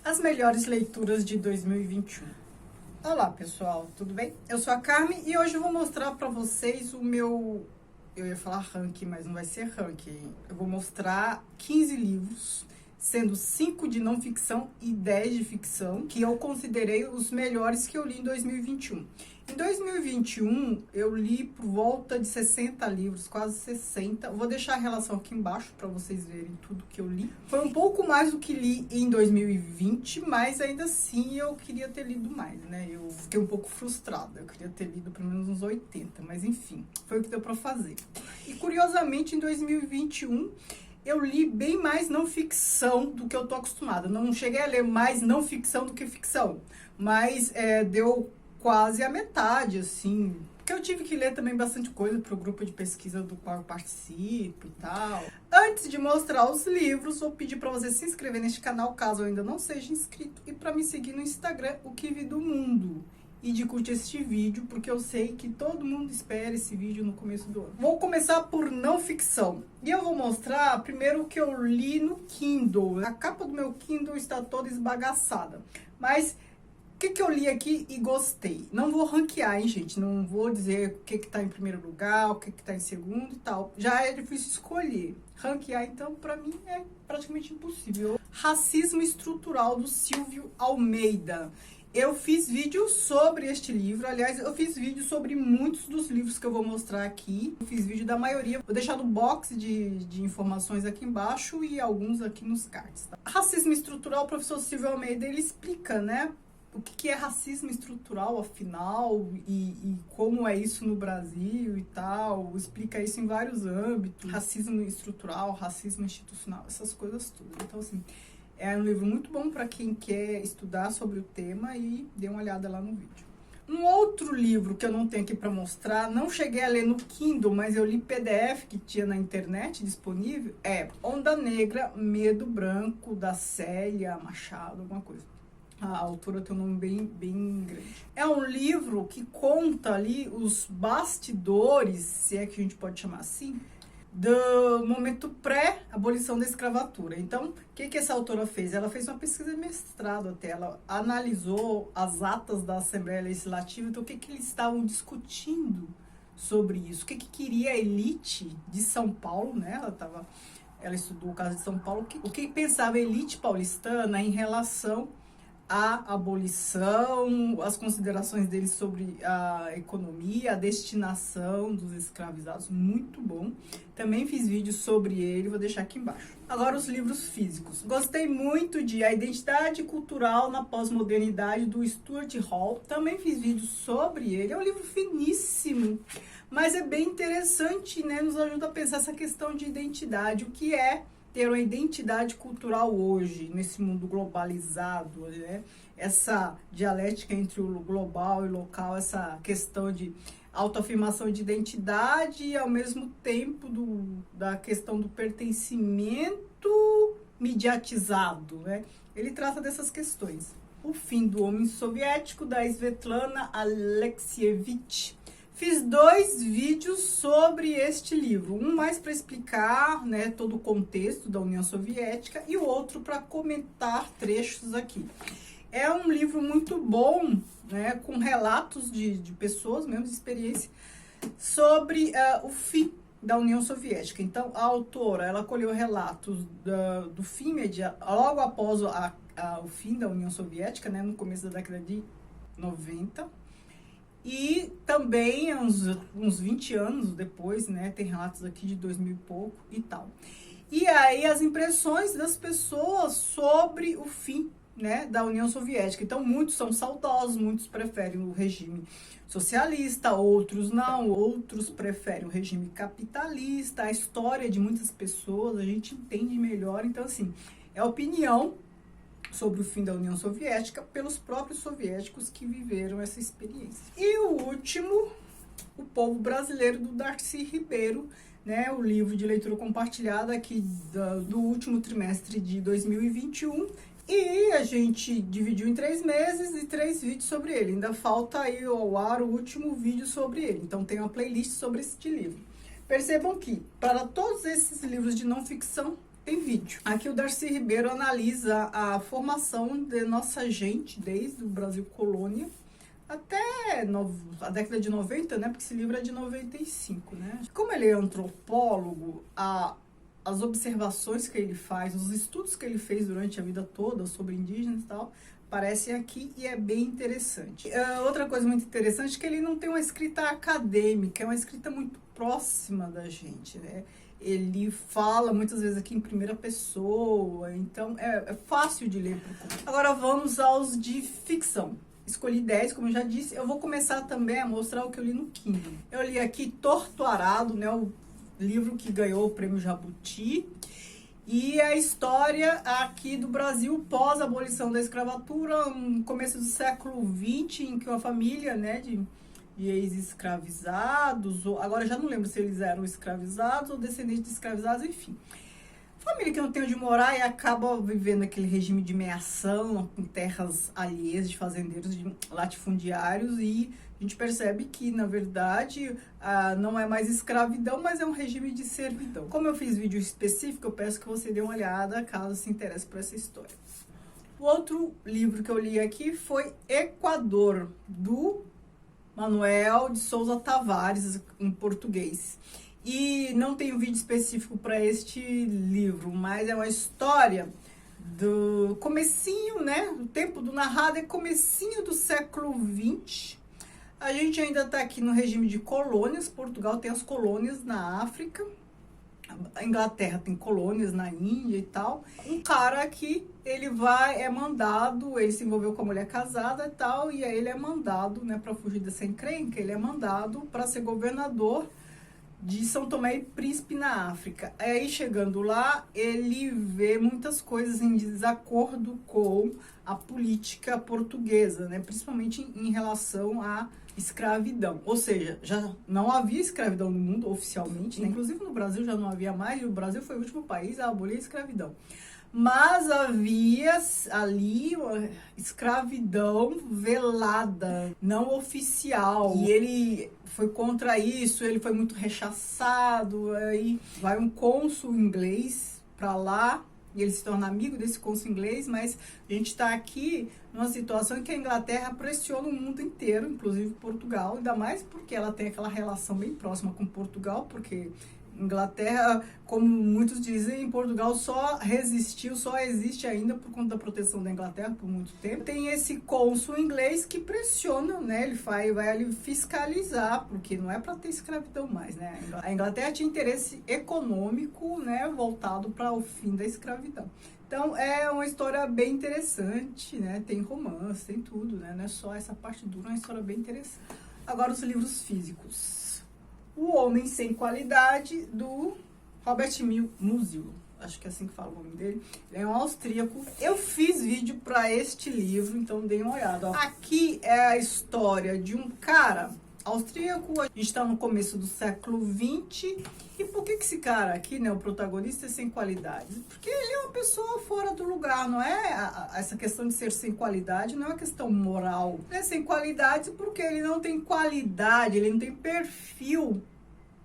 As melhores leituras de 2021. Olá pessoal, tudo bem? Eu sou a Carmen e hoje eu vou mostrar para vocês o meu... Eu ia falar ranking, mas não vai ser ranking. Eu vou mostrar 15 livros, sendo 5 de não ficção e 10 de ficção, que eu considerei os melhores que eu li em 2021. Em 2021, eu li por volta de 60 livros, quase 60. Eu vou deixar a relação aqui embaixo para vocês verem tudo que eu li. Foi um pouco mais do que li em 2020, mas ainda assim eu queria ter lido mais, né? Eu fiquei um pouco frustrada, eu queria ter lido pelo menos uns 80, mas enfim, foi o que deu para fazer. E curiosamente, em 2021, eu li bem mais não ficção do que eu tô acostumada. Não cheguei a ler mais não ficção do que ficção, mas deu quase a metade, assim, porque eu tive que ler também bastante coisa para o grupo de pesquisa do qual eu participo e tal. Antes de mostrar os livros, vou pedir para você se inscrever neste canal, caso ainda não seja inscrito, e para me seguir no Instagram, o Que Vi do Mundo, e de curtir este vídeo, porque eu sei que todo mundo espera esse vídeo no começo do ano. Vou começar por não ficção, e eu vou mostrar primeiro o que eu li no Kindle. A capa do meu Kindle está toda esbagaçada, mas o que eu li aqui e gostei? Não vou ranquear, hein, gente? Não vou dizer o que tá em primeiro lugar, o que tá em segundo e tal. Já é difícil escolher. Ranquear, então, pra mim é praticamente impossível. Racismo Estrutural, do Silvio Almeida. Eu fiz vídeo sobre este livro. Aliás, eu fiz vídeo sobre muitos dos livros que eu vou mostrar aqui. Eu fiz vídeo da maioria. Vou deixar no box de informações aqui embaixo e alguns aqui nos cards. Tá? Racismo Estrutural, o professor Silvio Almeida, ele explica, né? O que é racismo estrutural, afinal, e como é isso no Brasil e tal. Explica isso em vários âmbitos. Racismo estrutural, racismo institucional, essas coisas todas. Então, assim, é um livro muito bom para quem quer estudar sobre o tema e dê uma olhada lá no vídeo. Um outro livro que eu não tenho aqui para mostrar, não cheguei a ler no Kindle, mas eu li PDF que tinha na internet disponível, é Onda Negra, Medo Branco, da Célia Machado, alguma coisa. A autora tem um nome bem grande. É um livro que conta ali os bastidores, se é que a gente pode chamar assim, do momento pré-abolição da escravatura. Então, o que essa autora fez? Ela fez uma pesquisa de mestrado até, ela analisou as atas da Assembleia Legislativa, então o que eles estavam discutindo sobre isso, o que queria a elite de São Paulo, né? Ela estudou o caso de São Paulo, o que pensava a elite paulistana em relação a abolição, as considerações dele sobre a economia, a destinação dos escravizados, muito bom. Também fiz vídeo sobre ele, vou deixar aqui embaixo. Agora os livros físicos. Gostei muito de A Identidade Cultural na Pós-Modernidade, do Stuart Hall. Também fiz vídeo sobre ele. É um livro finíssimo, mas é bem interessante, né? Nos ajuda a pensar essa questão de identidade, o que é ter uma identidade cultural hoje, nesse mundo globalizado, né? Essa dialética entre o global e o local, essa questão de autoafirmação de identidade e, ao mesmo tempo, da questão do pertencimento mediatizado, né? Ele trata dessas questões. O Fim do Homem Soviético, da Svetlana Alexievich. Fiz 2 vídeos sobre este livro, um mais para explicar, né, todo o contexto da União Soviética e o outro para comentar trechos aqui. É um livro muito bom, né, com relatos de pessoas, mesmo de experiência, sobre o fim da União Soviética. Então, a autora, ela colheu relatos do fim logo após o fim da União Soviética, né, no começo da década de 90, e também uns 20 anos depois, né, tem relatos aqui de 2000 e pouco e tal. E aí as impressões das pessoas sobre o fim, né, da União Soviética. Então muitos são saudosos, muitos preferem o regime socialista, outros não, outros preferem o regime capitalista. A história de muitas pessoas a gente entende melhor. Então, assim, é a opinião sobre o fim da União Soviética pelos próprios soviéticos que viveram essa experiência. E o último, O Povo Brasileiro, do Darcy Ribeiro, né, o livro de leitura compartilhada aqui do último trimestre de 2021. E a gente dividiu em 3 meses e 3 vídeos sobre ele. Ainda falta aí ao ar o último vídeo sobre ele. Então tem uma playlist sobre este livro. Percebam que, para todos esses livros de não ficção, tem vídeo. Aqui o Darcy Ribeiro analisa a formação de nossa gente desde o Brasil colônia até a década de 90, né? Porque esse livro é de 95, né? Como ele é antropólogo, as observações que ele faz, os estudos que ele fez durante a vida toda sobre indígenas e tal, aparecem aqui e é bem interessante. Outra coisa muito interessante é que ele não tem uma escrita acadêmica, é uma escrita muito próxima da gente, né? Ele fala muitas vezes aqui em primeira pessoa, então é fácil de ler. Agora vamos aos de ficção. Escolhi 10, como eu já disse. Eu vou começar também a mostrar o que eu li no Kindle. Eu li aqui Torto Arado, né, o livro que ganhou o prêmio Jabuti. E a história aqui do Brasil pós-abolição da escravatura, no começo do século XX, em que uma família, né, de ex-escravizados, ou agora já não lembro se eles eram escravizados ou descendentes de escravizados, enfim. Família que não tem onde morar e acaba vivendo aquele regime de meação em terras alheias de fazendeiros, de latifundiários, e a gente percebe que, na verdade, não é mais escravidão, mas é um regime de servidão. Como eu fiz vídeo específico, eu peço que você dê uma olhada, caso se interesse por essa história. O outro livro que eu li aqui foi Equador, do Manuel de Souza Tavares, em português. E não tem um vídeo específico para este livro, mas é uma história do comecinho, né? O tempo do narrado é comecinho do século XX. A gente ainda está aqui no regime de colônias. Portugal tem as colônias na África. A Inglaterra tem colônias na Índia e tal. Um cara aqui, ele é mandado, ele se envolveu com a mulher casada e tal, e aí ele é mandado, né, para fugir dessa encrenca, ele é mandado para ser governador de São Tomé e Príncipe na África. Aí chegando lá, ele vê muitas coisas em desacordo com a política portuguesa, né? Principalmente em relação à escravidão. Ou seja, já não havia escravidão no mundo oficialmente, né? Inclusive no Brasil já não havia mais, e o Brasil foi o último país a abolir a escravidão. Mas havia ali uma escravidão velada, não oficial. E ele foi contra isso, ele foi muito rechaçado. Aí vai um cônsul inglês para lá, e ele se torna amigo desse cônsul inglês, mas a gente está aqui numa situação em que a Inglaterra pressiona o mundo inteiro, inclusive Portugal, ainda mais porque ela tem aquela relação bem próxima com Portugal, porque Inglaterra, como muitos dizem, Portugal só resistiu, só existe ainda por conta da proteção da Inglaterra por muito tempo. Tem esse cônsul inglês que pressiona, né? Ele vai ali fiscalizar, porque não é para ter escravidão mais, né? A Inglaterra tinha interesse econômico, né, voltado para o fim da escravidão. Então é uma história bem interessante, né? Tem romance, tem tudo, né? Não é só essa parte dura, é uma história bem interessante. Agora os livros físicos. O Homem Sem Qualidade, do Robert Musil. Acho que é assim que fala o nome dele. Ele é um austríaco. Eu fiz vídeo para este livro, então dei uma olhada. Ó. Aqui é a história de um cara austríaco. A gente está no começo do século XX. E por que esse cara aqui, né, o protagonista, é sem qualidade? Porque ele é uma pessoa fora do lugar, não é? Essa questão de ser sem qualidade não é uma questão moral. Ele é sem qualidade porque ele não tem qualidade, ele não tem perfil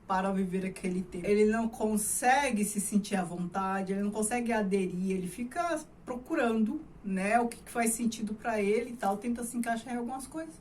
para viver aquele tempo. Ele não consegue se sentir à vontade, ele não consegue aderir, ele fica procurando, né, o que faz sentido para ele e tal, tenta se encaixar em algumas coisas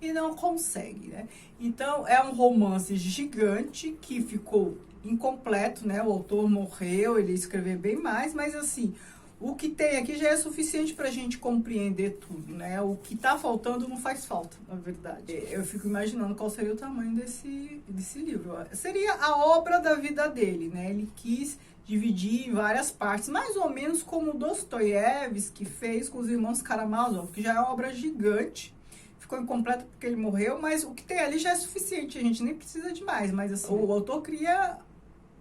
e não consegue, né? Então, é um romance gigante que ficou incompleto, né? O autor morreu, ele ia escrever bem mais, mas assim, o que tem aqui já é suficiente para a gente compreender tudo, né? O que tá faltando não faz falta, na verdade. Eu fico imaginando qual seria o tamanho desse livro. Seria a obra da vida dele, né? Ele quis dividir em várias partes, mais ou menos como Dostoiévski fez com os irmãos Karamazov, que já é uma obra gigante. Ficou incompleta porque ele morreu, mas o que tem ali já é suficiente, a gente nem precisa de mais. Mas assim, o autor queria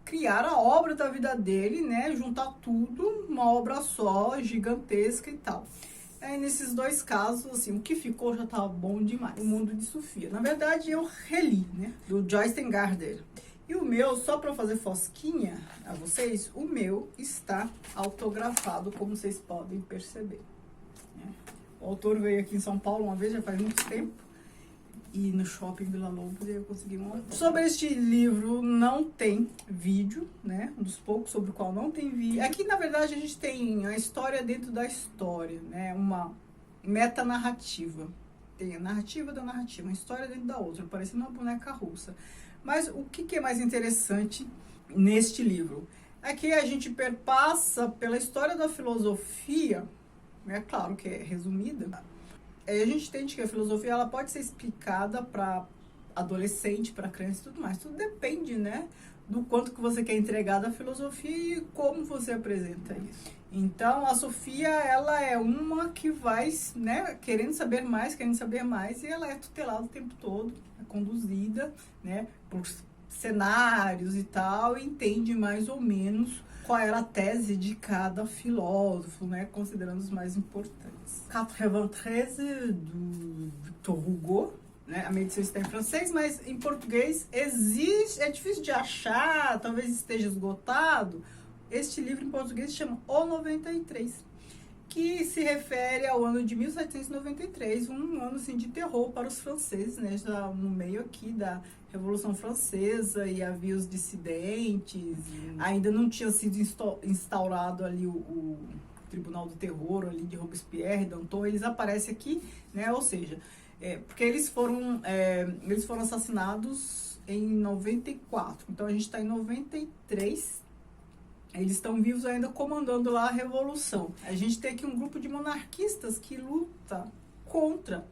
criar a obra da vida dele, né? Juntar tudo numa obra só, gigantesca e tal. Aí nesses dois casos, assim, o que ficou já estava bom demais. O Mundo de Sofia. Na verdade, eu reli, né? Do Joyce Gardner. E o meu, só para fazer fosquinha a vocês, o meu está autografado, como vocês podem perceber. O autor veio aqui em São Paulo uma vez, já faz muito tempo. ir no shopping Vila Lobos e eu consegui um. Sobre este livro não tem vídeo, né? Um dos poucos sobre o qual não tem vídeo. Aqui, na verdade, a gente tem a história dentro da história, né? Uma metanarrativa. Tem a narrativa da narrativa, uma história dentro da outra, parecendo uma boneca russa. Mas o que é mais interessante neste livro? Aqui a gente perpassa pela história da filosofia, é claro que é resumida. Aí a gente entende que a filosofia ela pode ser explicada para adolescente, para criança e tudo mais. Tudo depende, né, do quanto que você quer entregar da filosofia e como você apresenta isso. Então, a Sofia, ela é uma que vai, né, querendo saber mais, e ela é tutelada o tempo todo, é conduzida, né, por cenários e tal, e entende mais ou menos qual era a tese de cada filósofo, né, considerando os mais importantes. 93, do Victor Hugo, né, a minha edição está em francês, mas em português existe, é difícil de achar, talvez esteja esgotado. Este livro em português se chama O 93, que se refere ao ano de 1793, um ano assim, de terror para os franceses, né, já no meio aqui da Revolução Francesa, e havia os dissidentes, ainda não tinha sido instaurado ali o Tribunal do Terror ali de Robespierre, Danton, eles aparecem aqui, né, ou seja, porque eles foram assassinados em 94, então a gente está em 93, eles estão vivos ainda comandando lá a Revolução. A gente tem aqui um grupo de monarquistas que luta contra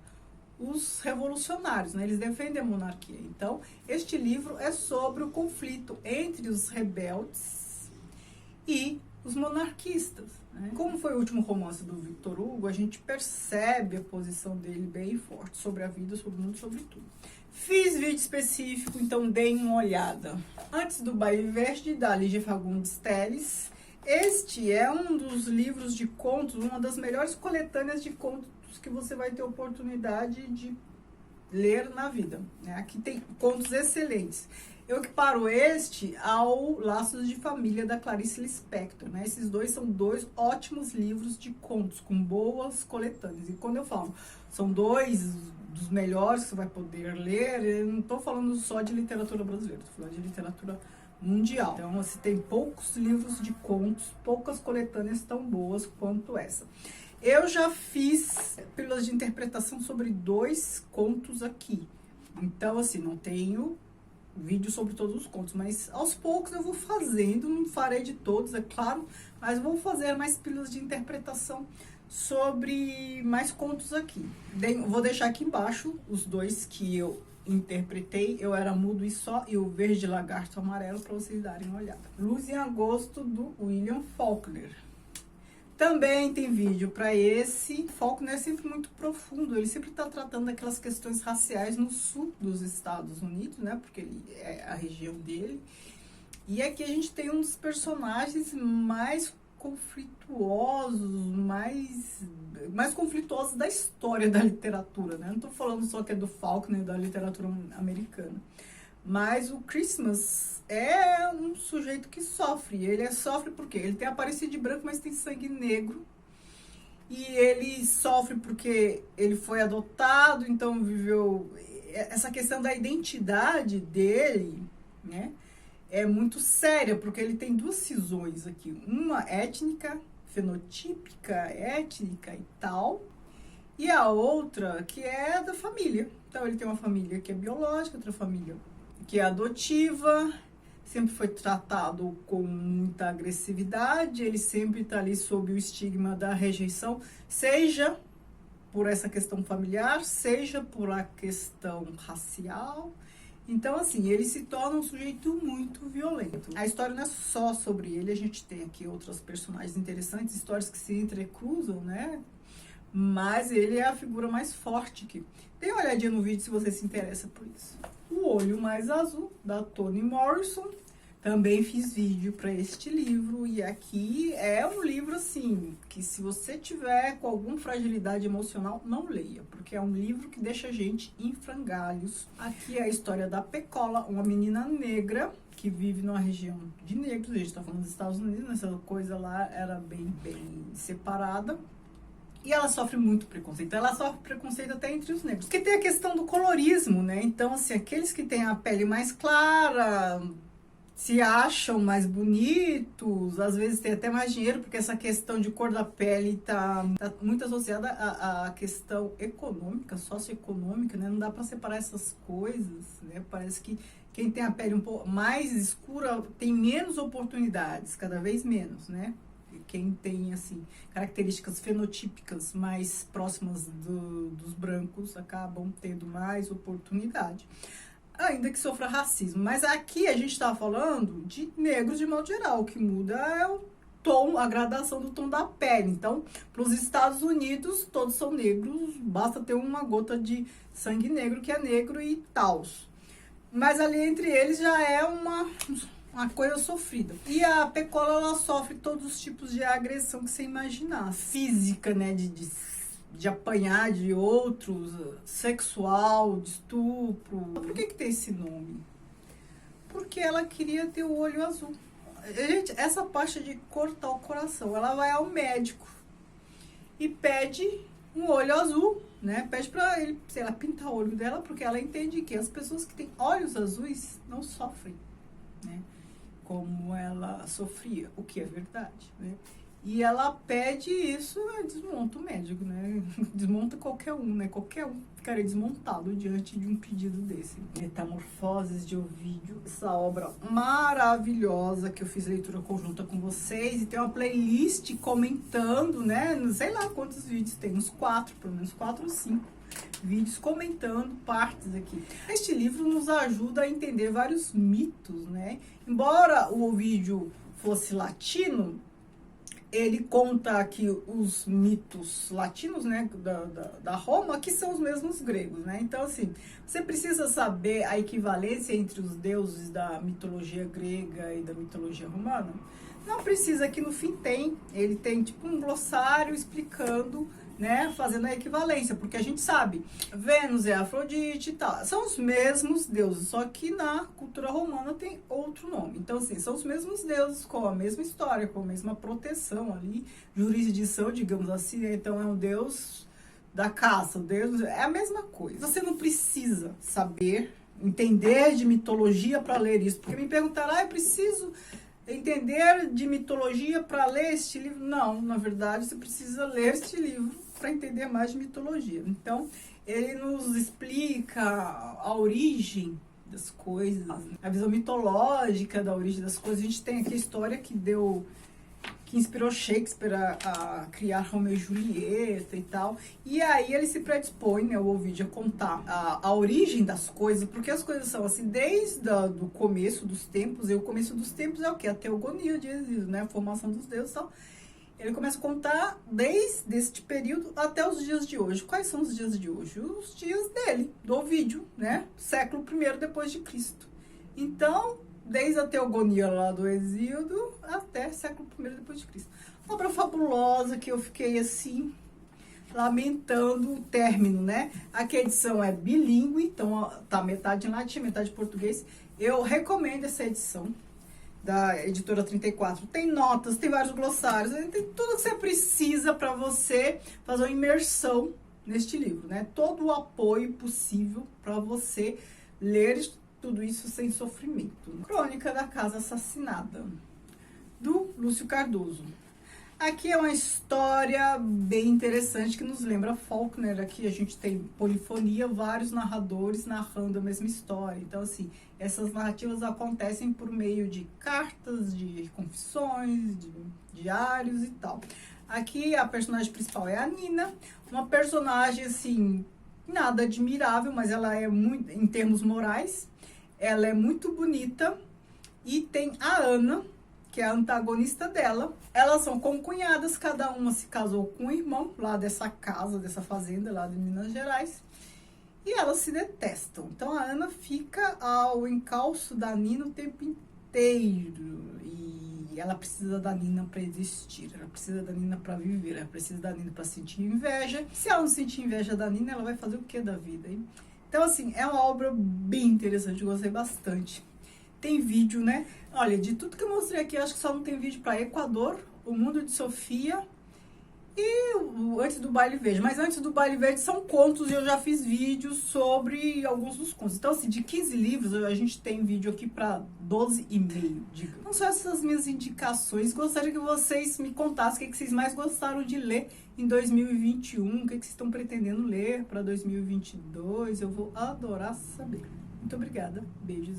os revolucionários, né? Eles defendem a monarquia. Então, este livro é sobre o conflito entre os rebeldes e os monarquistas, né? Como foi o último romance do Victor Hugo, a gente percebe a posição dele bem forte sobre a vida, sobre o mundo, sobre tudo. Fiz vídeo específico, então deem uma olhada. Antes do Baile Verde, da Lígia Fagundes Telles. Este é um dos livros de contos, uma das melhores coletâneas de contos que você vai ter oportunidade de ler na vida, né? Aqui tem contos excelentes. Eu equiparo este ao Laços de Família, da Clarice Lispector, né? Esses dois são dois ótimos livros de contos, com boas coletâneas. E quando eu falo, são dois dos melhores que você vai poder ler, eu não estou falando só de literatura brasileira, estou falando de literatura mundial. Então, você tem poucos livros de contos, poucas coletâneas tão boas quanto essa. Eu já fiz pílulas de interpretação sobre 2 contos aqui. Então, assim, não tenho vídeo sobre todos os contos, mas aos poucos eu vou fazendo, não farei de todos, é claro, mas vou fazer mais pílulas de interpretação sobre mais contos aqui. Vou deixar aqui embaixo os 2 que eu interpretei, Eu Era Mudo e Só, e O Verde Lagarto Amarelo, para vocês darem uma olhada. Luz em Agosto, do William Faulkner. Também tem vídeo para esse. Faulkner é sempre muito profundo, ele sempre está tratando daquelas questões raciais no sul dos Estados Unidos, né, porque ele é a região dele. E aqui a gente tem um dos personagens mais conflituosos, mais conflituosos da história da literatura, né? Não estou falando só que é do Faulkner, da literatura americana. Mas o Christmas é um sujeito que sofre. Ele sofre porque ele tem aparência de branco, mas tem sangue negro. E ele sofre porque ele foi adotado, então viveu... Essa questão da identidade dele, né, é muito séria, porque ele tem 2 cisões aqui. Uma étnica, fenotípica, étnica e tal, e a outra que é da família. Então ele tem uma família que é biológica, outra família que é adotiva, sempre foi tratado com muita agressividade, ele sempre está ali sob o estigma da rejeição, seja por essa questão familiar, seja por a questão racial. Então, assim, ele se torna um sujeito muito violento. A história não é só sobre ele, a gente tem aqui outros personagens interessantes, histórias que se entrecruzam, né? Mas ele é a figura mais forte aqui. Dê uma olhadinha no vídeo se você se interessa por isso. O Olho Mais Azul, da Toni Morrison. Também fiz vídeo para este livro, e aqui é um livro, assim, que se você tiver com alguma fragilidade emocional, não leia, porque é um livro que deixa a gente em frangalhos. Aqui é a história da Pecola, uma menina negra que vive numa região de negros, a gente está falando dos Estados Unidos, essa coisa lá era bem separada. E ela sofre muito preconceito. Ela sofre preconceito até entre os negros. Porque tem a questão do colorismo, né? Então, assim, aqueles que têm a pele mais clara se acham mais bonitos, às vezes tem até mais dinheiro, porque essa questão de cor da pele tá muito associada à questão econômica, socioeconômica, né? Não dá para separar essas coisas, né? Parece que quem tem a pele um pouco mais escura tem menos oportunidades, cada vez menos, né? Quem tem, assim, características fenotípicas mais próximas dos brancos acabam tendo mais oportunidade, ainda que sofra racismo. Mas aqui a gente está falando de negros de modo geral. O que muda é o tom, a gradação do tom da pele. Então, para os Estados Unidos, todos são negros, basta ter uma gota de sangue negro que é negro e tal. Mas ali entre eles já é uma coisa sofrida. E a Pecola, ela sofre todos os tipos de agressão que você imaginar. Física, né, de apanhar de outros, sexual, de estupro. Por que tem esse nome? Porque ela queria ter o olho azul. Gente, essa parte de cortar o coração, ela vai ao médico e pede um olho azul, né? Pede pra ele, sei lá, pintar o olho dela, porque ela entende que as pessoas que têm olhos azuis não sofrem, né? Como ela sofria, o que é verdade, né? E ela pede isso, desmonta o médico, né? Desmonta qualquer um, né? Qualquer um ficaria desmontado diante de um pedido desse. Metamorfoses de Ovídio, essa obra maravilhosa que eu fiz leitura conjunta com vocês. E tem uma playlist comentando, né? Não sei lá quantos vídeos tem, uns 4, pelo menos 4 ou 5 vídeos comentando partes aqui. Este livro nos ajuda a entender vários mitos, né? Embora o Ovídio fosse latino, ele conta aqui os mitos latinos, né, da Roma, que são os mesmos gregos, né? Então, assim, você precisa saber a equivalência entre os deuses da mitologia grega e da mitologia romana? Não precisa, que no fim tem. Ele tem, tipo, um glossário explicando, né, fazendo a equivalência, porque a gente sabe, Vênus é Afrodite e tal, são os mesmos deuses, só que na cultura romana tem outro nome. Então, assim, são os mesmos deuses, com a mesma história, com a mesma proteção ali, jurisdição, digamos assim. Então, é um deus da caça, o deus, é a mesma coisa. Você não precisa saber, entender de mitologia para ler isso, porque me perguntaram, eu preciso entender de mitologia para ler este livro? Não, na verdade, você precisa ler este livro para entender mais de mitologia. Então, ele nos explica a origem das coisas, a visão mitológica da origem das coisas. A gente tem aqui a história que inspirou Shakespeare a criar Romeu e Julieta e tal. E aí ele se predispõe, né, o Ovídio, a contar a origem das coisas, porque as coisas são assim, desde o começo dos tempos, e o começo dos tempos é o quê? A teogonia de Exílio, né, a formação dos deuses e tal. Ele começa a contar desde este período até os dias de hoje. Quais são os dias de hoje? Os dias dele, do Ovídio, né, século I depois de Cristo. Então, desde a teogonia lá do Exíodo até século I depois de Cristo. Uma obra fabulosa que eu fiquei assim, lamentando o término, né? Aqui a edição é bilíngue, então tá metade em latim, metade em português. Eu recomendo essa edição da editora 34. Tem notas, tem vários glossários, tem tudo que você precisa para você fazer uma imersão neste livro, né? Todo o apoio possível para você ler tudo isso sem sofrimento. Crônica da Casa Assassinada, do Lúcio Cardoso. Aqui é uma história bem interessante que nos lembra Faulkner. Aqui a gente tem polifonia, vários narradores narrando a mesma história. Então, assim, essas narrativas acontecem por meio de cartas, de confissões, de diários e tal. Aqui a personagem principal é a Nina, uma personagem, assim, nada admirável, mas ela é muito, em termos morais, ela é muito bonita. E tem a Ana, que é a antagonista dela. Elas são concunhadas, cada uma se casou com um irmão lá dessa casa, dessa fazenda lá de Minas Gerais. E elas se detestam. Então a Ana fica ao encalço da Nina o tempo inteiro. E ela precisa da Nina para existir, ela precisa da Nina para viver, ela precisa da Nina para sentir inveja. Se ela não sentir inveja da Nina, ela vai fazer o que da vida, hein? Então, assim, é uma obra bem interessante, eu gostei bastante. Tem vídeo, né? Olha, de tudo que eu mostrei aqui, acho que só não tem vídeo para Equador, O Mundo de Sofia E antes do Baile Verde. Mas antes do Baile Verde são contos e eu já fiz vídeos sobre alguns dos contos. Então, assim, de 15 livros, a gente tem vídeo aqui para 12,5. Então, são essas minhas indicações. Gostaria que vocês me contassem o que vocês mais gostaram de ler em 2021, o que vocês estão pretendendo ler para 2022. Eu vou adorar saber. Muito obrigada. Beijos.